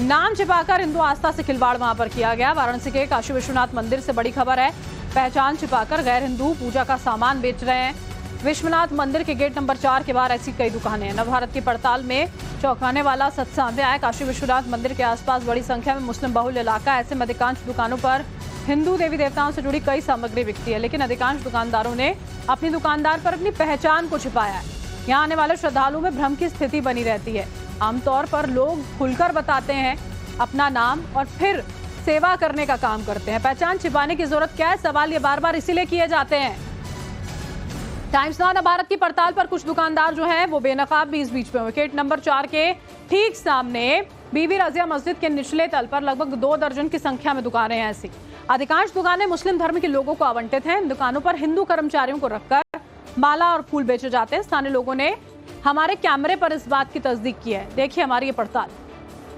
नाम छिपाकर हिंदू आस्था से खिलवाड़ वहां पर किया गया। वाराणसी के काशी विश्वनाथ मंदिर से बड़ी खबर है। पहचान छिपाकर गैर हिंदू पूजा का सामान बेच रहे हैं। विश्वनाथ मंदिर के गेट नंबर 4 के बाहर ऐसी कई दुकानें हैं। नवभारत की पड़ताल में चौंकाने वाला सच सामने आया। काशी विश्वनाथ मंदिर के आसपास बड़ी संख्या में मुस्लिम बहुल इलाका, ऐसे में अधिकांश दुकानों पर हिंदू देवी देवताओं से जुड़ी कई सामग्री बिकती है, लेकिन अधिकांश दुकानदारों ने अपनी दुकानदार पर अपनी पहचान को छिपाया है। यहाँ आने वाले श्रद्धालुओं में भ्रम की स्थिति बनी रहती है। आमतौर पर लोग खुलकर बताते हैं अपना नाम और फिर सेवा करने का काम करते हैं। पहचान छिपाने की जरूरत क्या है, सवाल ये बार बार इसीलिए किए जाते हैं। टाइम्स नाउ भारत की पड़ताल पर कुछ दुकानदार जो हैं वो बेनकाब भी इस बीच में हुए। गेट नंबर 4 के ठीक सामने बीबी रजिया मस्जिद के निचले तल पर लगभग 2 दर्जन की संख्या में दुकानें हैं। ऐसी अधिकांश दुकानें मुस्लिम धर्म के लोगों को आवंटित हैं। इन दुकानों पर हिंदू कर्मचारियों को रखकर माला और फूल बेचे जाते हैं। स्थानीय लोगों ने हमारे कैमरे पर इस बात की तस्दीक की है। देखिए हमारी ये पड़ताल।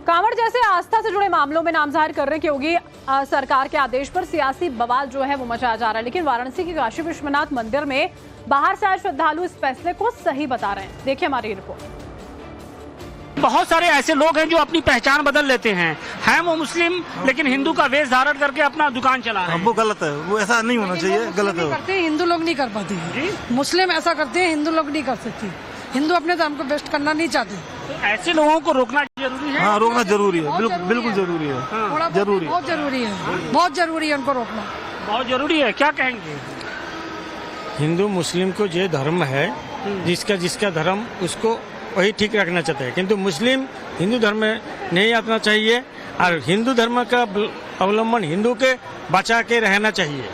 कांवड़ जैसे आस्था से जुड़े मामलों में नामजद करने की योगी सरकार के आदेश पर सियासी बवाल जो है वो मचाया जा रहा है, लेकिन वाराणसी के काशी विश्वनाथ मंदिर में बाहर से आए श्रद्धालु इस फैसले को सही बता रहे हैं। देखिए हमारी रिपोर्ट। बहुत सारे ऐसे लोग हैं जो अपनी पहचान बदल लेते हैं वो मुस्लिम लेकिन हिंदू का वेश धारण करके अपना दुकान चला रहे हैं। वो गलत है, वो ऐसा नहीं होना चाहिए, गलत है। करते हैं हिंदू लोग नहीं कर पाते हैं, मुस्लिम ऐसा करते हैं, हिंदू लोग नहीं कर सकते। हिंदू अपने धर्म को बेस्ट करना नहीं चाहते। तो ऐसे लोगों को रोकना जरूरी है। हाँ, रोकना जरूरी है, बिल्कुल जरूरी है। हाँ, जरूरी, बहुत जरूरी है, बहुत जरूरी है उनको रोकना, बहुत जरूरी है। क्या कहेंगे? हिंदू मुस्लिम को जो धर्म है, जिसका धर्म उसको वही ठीक रखना चाहते हैं, किंतु मुस्लिम हिंदू धर्म में नहीं आना चाहिए और हिंदू धर्म का अवलंबन हिंदू के बचा के रहना चाहिए।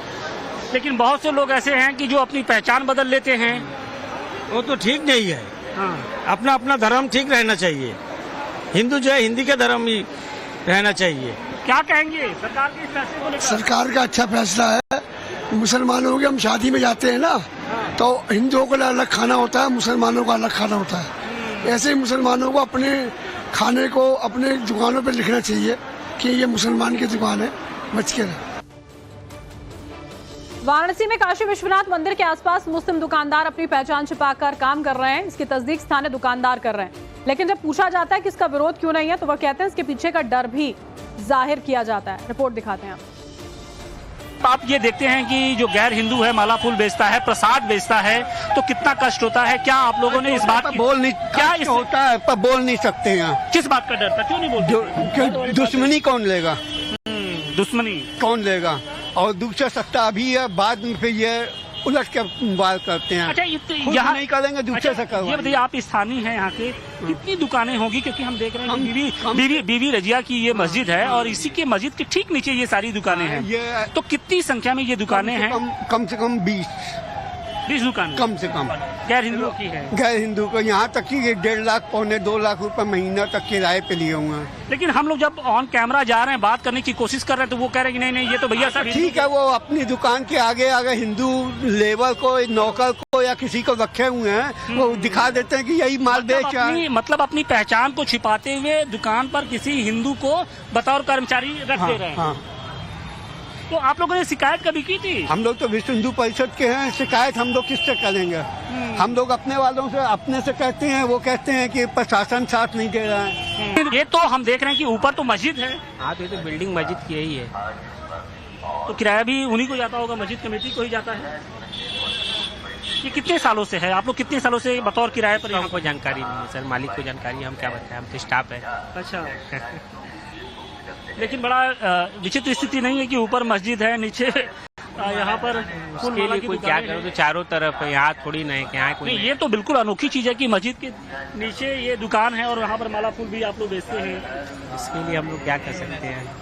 लेकिन बहुत से लोग ऐसे हैं कि जो अपनी पहचान बदल लेते हैं, वो तो ठीक नहीं है। हाँ। अपना अपना धर्म ठीक रहना चाहिए। हिंदू जो है हिंदी का धर्म ही रहना चाहिए। क्या कहेंगे सरकार के इस फैसले को लेकर? सरकार का अच्छा फैसला है। मुसलमानों के हम शादी में जाते हैं ना, तो हिंदुओं को अलग खाना होता है, मुसलमानों का अलग खाना होता है। ऐसे ही मुसलमानों को अपने खाने को अपने दुकानों पर लिखना चाहिए कि ये मुसलमान की दुकान है, बच के रहे। वाराणसी में काशी विश्वनाथ मंदिर के आसपास मुस्लिम दुकानदार अपनी पहचान छिपाकर काम कर रहे हैं। इसकी तस्दीक स्थानीय दुकानदार कर रहे हैं, लेकिन जब पूछा जाता है कि इसका विरोध क्यों नहीं है तो वह कहते हैं इसके पीछे का डर भी जाहिर किया जाता है। रिपोर्ट दिखाते हैं आप ये देखते हैं कि जो गैर हिंदू है माला फूल बेचता है, प्रसाद बेचता है, तो कितना कष्ट होता है। क्या आप लोगों ने इस बात की बोल नहीं क्या इस होता है पर बोल नहीं सकते हैं? किस बात का डर था, क्यों नहीं बोलते? दुश्मनी कौन लेगा? दुश्मनी कौन लेगा? और दूसरा सत्ता अभी है, बाद में फिर ये उलट के वार करते हैं। अच्छा, खुद यहाँ नहीं करेंगे, दूसरे से करवाएंगे। ये बताइए, आप स्थानीय हैं यहाँ के, कितनी दुकानें होंगी? क्योंकि हम देख रहे हैं बीबी रजिया की ये मस्जिद है और इसी के मस्जिद के ठीक नीचे ये सारी दुकानें हैं। ये तो कितनी संख्या में ये दुकानें हैं? कम से कम 20 दुकानें कम से कम गैर हिंदुओं की है। गैर हिंदू को यहाँ तक कि 1.5 लाख पौने 2 लाख रुपए महीना तक किराए पे लिए हुए हैं। लेकिन हम लोग जब ऑन कैमरा जा रहे हैं, बात करने की कोशिश कर रहे हैं, तो वो कह रहे हैं कि नहीं ये तो भैया साहब ठीक है, वो अपनी दुकान के आगे अगर हिंदू लेबर को, नौकर को या किसी को रखे हुए हैं, वो दिखा देते हैं कि यही माल बेच रहा है। मतलब अपनी पहचान को छिपाते हुए दुकान पर किसी हिंदू को बतौर कर्मचारी रख दे रहे हैं। हाँ। तो आप लोगों ने शिकायत कभी की थी? हम लोग तो विश्व हिंदू परिषद के हैं, शिकायत हम लोग किससे करेंगे? हम लोग अपने वालों से अपने से कहते हैं, वो कहते हैं कि प्रशासन साथ नहीं दे रहा है। ये तो हम देख रहे हैं कि ऊपर तो मस्जिद है। हाँ, तो ये तो बिल्डिंग मस्जिद की ही है, तो किराया भी उन्हीं को जाता होगा, मस्जिद कमेटी को ही जाता है। ये कितने सालों से है? आप लोग कितने सालों से बतौर किराए पर? हमको जानकारी नहीं है सर, मालिक को जानकारी है, हम क्या बताएं, हम तो स्टाफ है। अच्छा। लेकिन बड़ा विचित्र स्थिति नहीं है कि ऊपर मस्जिद है, नीचे यहाँ पर उसके लिए कोई क्या करो, तो चारों तरफ यहाँ थोड़ी नहीं कि यहाँ कोई नहीं। ये तो बिल्कुल अनोखी चीज है कि मस्जिद के नीचे ये दुकान है और वहाँ पर माला फूल भी आप लोग बेचते हैं। इसके लिए हम लोग क्या कर सकते हैं?